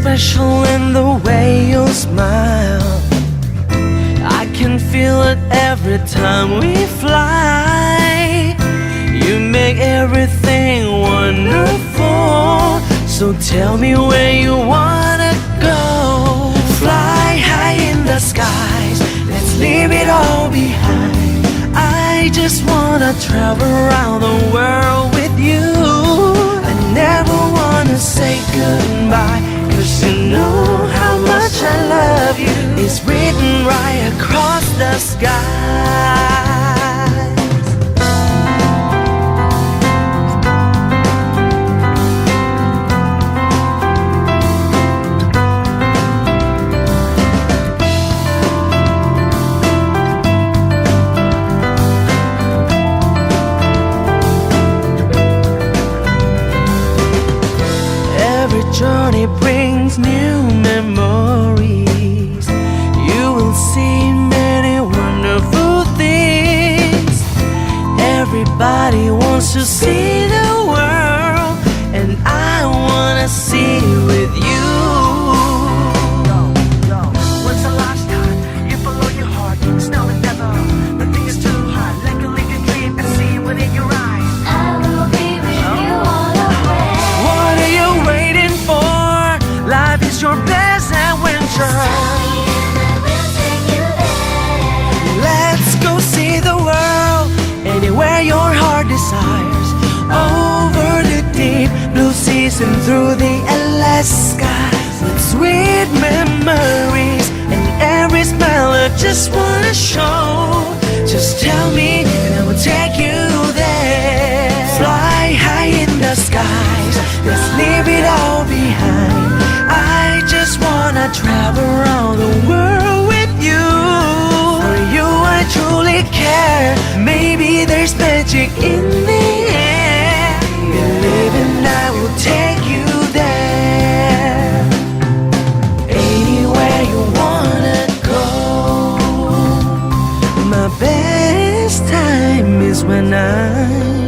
special in the way you smile. I can feel it every time we fly. You make everything wonderful. So tell me where you wanna go. Fly high in the skies, let's leave it all behind. I just wanna travel around the world with you. I never wanna say goodbye, 'cause you know how much I love you. It's written right across the sky. Journey brings new memories. You will see many wonderful things. Everybody wants to see the world, and I wanna see with you. When's the last time you follow your heart? It's now and never. Nothing is too hard. Like a living dream and see within your eyes. I will be with you all the way. What are you waiting for? Life is your best adventure. Let's go see the world, anywhere your heart desires. Over the deep blue seas and through the endless skies. With sweet memories and every smile I just wanna show. Just tell me and I will take you there. Fly high in the skies, let's leave it all behind. I just wanna travel around the world with you. For you I truly care. Maybe there's magic in the air. Believe and I will take you there. Anywhere you wanna go. My best time is when I'm